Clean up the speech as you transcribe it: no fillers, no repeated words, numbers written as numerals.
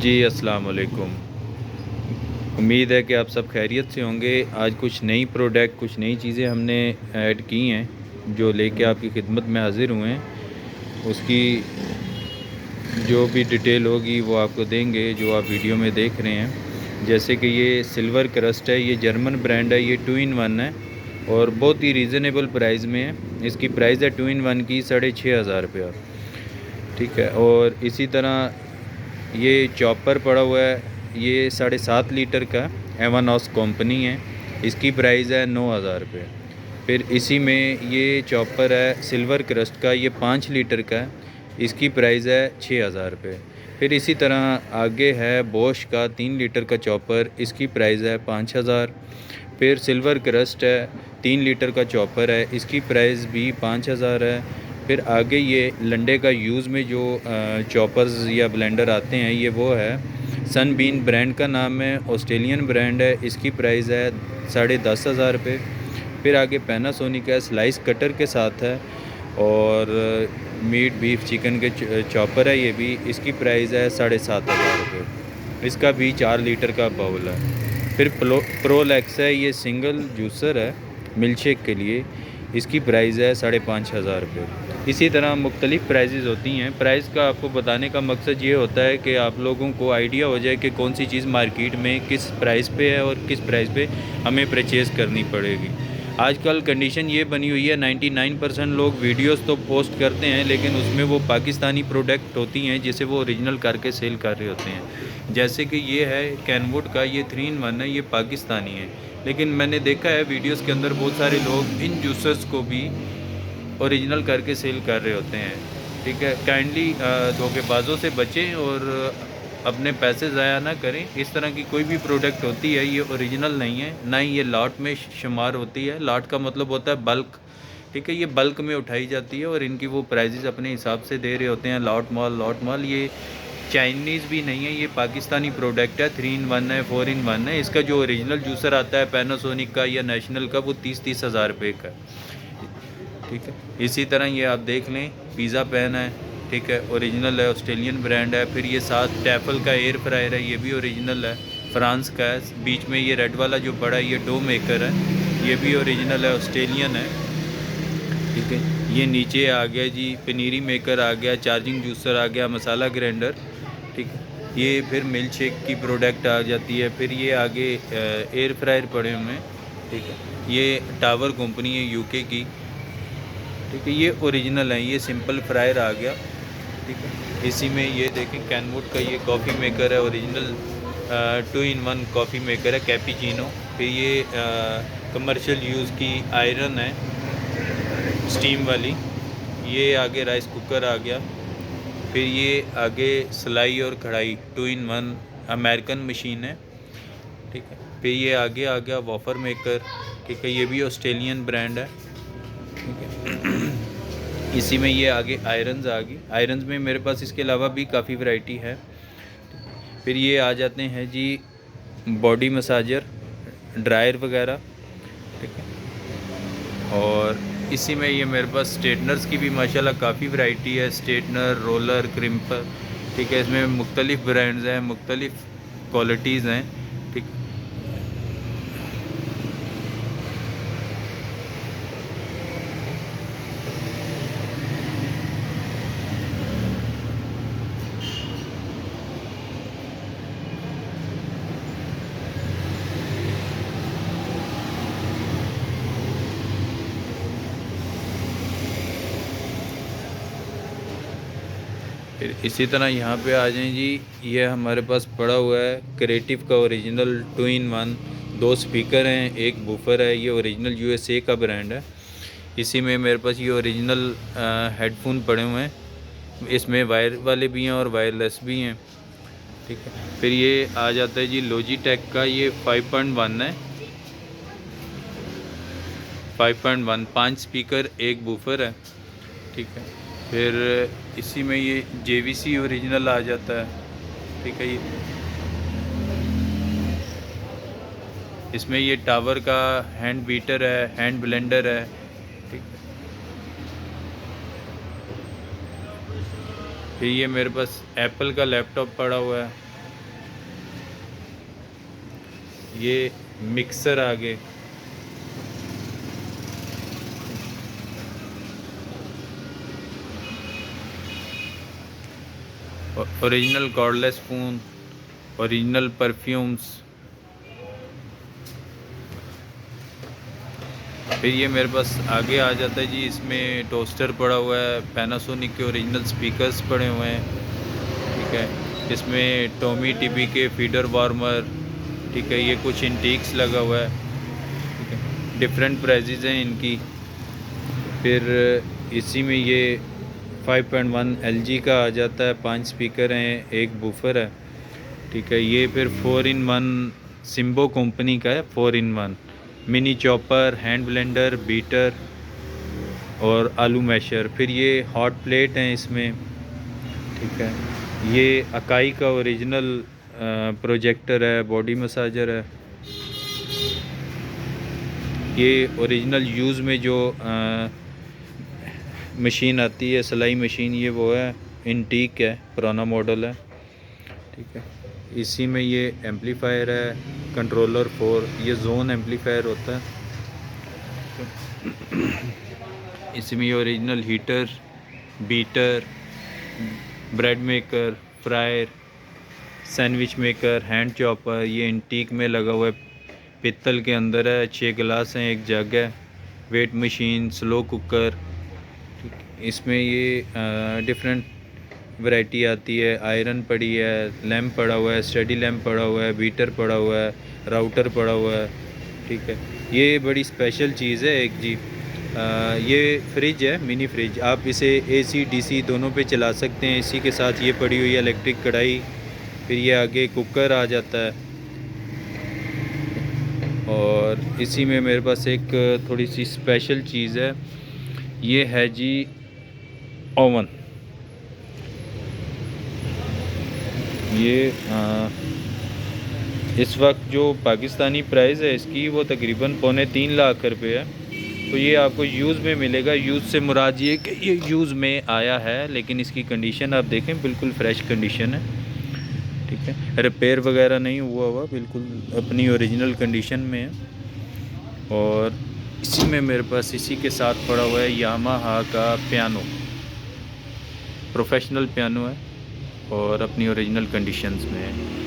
जी अस्सलाम वालेकुम। उम्मीद है कि आप सब खैरियत से होंगे। आज कुछ नई प्रोडक्ट कुछ नई चीज़ें हमने ऐड की हैं जो लेके आपकी खिदमत में हाज़िर हुए हैं। उसकी जो भी डिटेल होगी वो आपको देंगे जो आप वीडियो में देख रहे हैं। जैसे कि ये सिल्वर क्रस्ट है, ये जर्मन ब्रांड है, ये 2 in 1 है और बहुत ही रीज़नेबल प्राइस में है। इसकी प्राइस है 2 in 1 की 6,500 रुपया। ठीक है। और इसी तरह ये चॉपर पड़ा हुआ है, ये 7.5 लीटर का एवानॉस कंपनी है। इसकी प्राइस है 9,000 रुपये। फिर इसी में ये चॉपर है सिल्वर क्रस्ट का, ये 5 लीटर का है। इसकी प्राइस है 6,000 रुपये। फिर इसी तरह आगे है बोश का 3 लीटर का चॉपर, इसकी प्राइस है 5,000। फिर सिल्वर क्रस्ट है 3 लीटर का चॉपर है, इसकी प्राइस भी 5,000 है। फिर आगे ये लंडे का यूज़ में जो चॉपर्स या ब्लेंडर आते हैं, ये वो है सनबीन ब्रांड का नाम है, ऑस्ट्रेलियन ब्रांड है। इसकी प्राइस है 10,500 रुपये। फिर आगे पैनासोनिक है, स्लाइस कटर के साथ है और मीट बीफ चिकन के चॉपर है ये भी। इसकी प्राइस है 7,500 रुपये। इसका भी 4 लीटर का बाउल है। फिर प्रोलैक्स है, ये सिंगल जूसर है मिल्कशेक के लिए। इसकी प्राइस है 5,500 रुपये। इसी तरह मुख्तलिफ़ प्राइजेज़ होती हैं। प्राइस का आपको बताने का मकसद ये होता है कि आप लोगों को आइडिया हो जाए कि कौन सी चीज़ मार्केट में किस प्राइस पे है और किस प्राइस पे हमें परचेज़ करनी पड़ेगी। आजकल कंडीशन ये बनी हुई है, 99% लोग वीडियोस तो पोस्ट करते हैं लेकिन उसमें वो पाकिस्तानी प्रोडक्ट होती हैं जिसे वो ओरिजिनल करके सेल कर रहे होते हैं। जैसे कि ये है कैनवुड का, ये 3 in 1 है, ये पाकिस्तानी है। लेकिन मैंने देखा है वीडियोस के अंदर बहुत सारे लोग इन जूसर्स को भी ओरिजिनल करके सेल कर रहे होते हैं। ठीक है। काइंडली धोखेबाजों से बचें और अपने पैसे ज़ाया ना करें। इस तरह की कोई भी प्रोडक्ट होती है ये ओरिजिनल नहीं है, ना ही ये लॉट में शुमार होती है। लॉट का मतलब होता है बल्क। ठीक है। ये बल्क में उठाई जाती है और इनकी वो प्राइजेज़ अपने हिसाब से दे रहे होते हैं। लॉट माल ये चाइनीज़ भी नहीं है, ये पाकिस्तानी प्रोडक्ट है। 3 in 1 है, 4 in 1 है। इसका जो ओरिजिनल जूसर आता है पैनासोनिक का या नेशनल का, वो 30-30 हज़ार रुपये का है। ठीक है। इसी तरह ये आप देख लें, पिज़्ज़ा पैन है। ठीक है, ओरिजिनल है, ऑस्ट्रेलियन ब्रांड है। फिर ये साथ टैफल का एयर फ्रायर है, ये भी ओरिजिनल है, फ्रांस का है। बीच में ये रेड वाला जो बड़ा ये डो मेकर है, ये भी ओरिजिनल है, ऑस्ट्रेलियन है। ठीक है। ये नीचे आ गया जी पनीरी मेकर आ गया, चार्जिंग जूसर आ गया, मसाला ग्राइंडर। ठीक है। ये फिर मिल्क शेक की प्रोडक्ट आ जाती है। फिर ये आगे एयर फ्रायर पड़े हुए हैं। ठीक है। ये टावर कंपनी है यूके की। ठीक है। ये ओरिजिनल है, ये सिंपल फ्रायर आ गया। ठीक है। इसी में ये देखें कैनवुड का ये कॉफ़ी मेकर है, ओरिजिनल 2 in 1 कॉफ़ी मेकर है, कैपिचिनो। फिर ये कमर्शियल यूज़ की आयरन है, स्टीम वाली। ये आगे राइस कुकर आ गया। फिर ये आगे सिलाई और कढ़ाई 2 in 1 अमेरिकन मशीन है। ठीक है। फिर ये आगे आ गया वॉफर मेकर। ठीक है। ये भी ऑस्ट्रेलियन ब्रांड है। ठीक है। इसी में ये आगे आयरन्स आ गई। आयरन्स में मेरे पास इसके अलावा भी काफ़ी वैरायटी है। फिर ये आ जाते हैं जी बॉडी मसाजर, ड्रायर वगैरह। ठीक है। और इसी में ये मेरे पास स्ट्रेटनर्स की भी माशाल्लाह काफ़ी वैरायटी है, स्ट्रेटनर, रोलर, क्रिम्पर। ठीक है। इसमें मुख्तलिफ़ ब्रांड्स हैं, मुख्तलिफ़ क्वालिटीज़ हैं। ठीक। फिर इसी तरह यहाँ पे आ जाएं जी, ये हमारे पास पड़ा हुआ है क्रिएटिव का ओरिजिनल 2 in 1। 2 स्पीकर हैं, एक बूफर है, ये ओरिजिनल यूएसए का ब्रांड है। इसी में मेरे पास ये ओरिजिनल हेडफोन पड़े हुए हैं। इसमें वायर वाले भी हैं और वायरलेस भी हैं। ठीक है। फिर ये आ जाता है जी लॉजिटेक का, ये 5.1 है, 5.1, 5 स्पीकर एक बूफर है। ठीक है। फिर इसी में ये JVC ओरिजिनल आ जाता है। ठीक है। ये इसमें ये टावर का हैंड बीटर है, हैंड ब्लेंडर है। ठीक है। फिर ये मेरे पास एप्पल का लैपटॉप पड़ा हुआ है। ये मिक्सर आगे, original cordless spoon, original perfumes. फिर ये मेरे पास आगे आ जाता है जी, इसमें टोस्टर पड़ा हुआ है, पैनासोनिक के ओरिजिनल स्पीकर्स पड़े हुए हैं, ठीक है। इसमें टॉमी टीवी के फीडर वार्मर, ठीक है। ये कुछ इंटीक्स लगा हुआ है, ठीक है, डिफरेंट प्राइजेज़ हैं इनकी। फिर इसी में ये 5.1 LG का आ जाता है, 5 स्पीकर हैं, एक बूफर है, ठीक है। ये फिर 4-in-1 सिम्बो कंपनी का है, 4-in-1 mini chopper, hand blender, beater और आलू मैशर। फिर ये हॉट प्लेट हैं इसमें, ठीक है। ये अकाई का ओरिजिनल प्रोजेक्टर है, बॉडी मसाजर है। ये ओरिजिनल यूज़ में जो मशीन आती है, सिलाई मशीन, ये वो है, इंटीक है, पुराना मॉडल है, ठीक है। इसी में ये एम्पलीफायर है, कंट्रोलर 4, ये जोन एम्पलीफायर होता है। इसमें ये original heater, beater, bread maker, fryer, sandwich maker, hand chopper, ये इंटीक में लगा हुआ है, पित्तल के अंदर है, 6 गिलास हैं, एक जग है, वेट मशीन, स्लो कुकर, ठीक। इसमें ये डिफरेंट वैरायटी आती है, आयरन पड़ी है, लैम्प पड़ा हुआ है, स्टडी लैम्प पड़ा हुआ है, बीटर पड़ा हुआ है, राउटर पड़ा हुआ है, ठीक है। ये बड़ी स्पेशल चीज़ है एक जी, ये फ्रिज है, मिनी फ्रिज। आप इसे AC DC दोनों पे चला सकते हैं। इसी के साथ ये पड़ी हुई है इलेक्ट्रिक कढ़ाई। फिर ये आगे कुकर आ जाता है, और इसी में मेरे पास एक थोड़ी सी स्पेशल चीज़ है, ये है जी ओवन। ये इस वक्त जो पाकिस्तानी प्राइस है इसकी, वो तकरीबन 2.25 लाख रुपए है। तो ये आपको यूज़ में मिलेगा। यूज़ से मुराद ये कि ये यूज़ में आया है, लेकिन इसकी कंडीशन आप देखें बिल्कुल फ़्रेश कंडीशन है, ठीक है। रिपेयर वगैरह नहीं हुआ, बिल्कुल अपनी ओरिजिनल कंडीशन में है। और इसी में मेरे पास इसी के साथ पड़ा हुआ है यामाहा का पियानो, प्रोफेशनल पियानो है और अपनी ओरिजिनल कंडीशंस में है।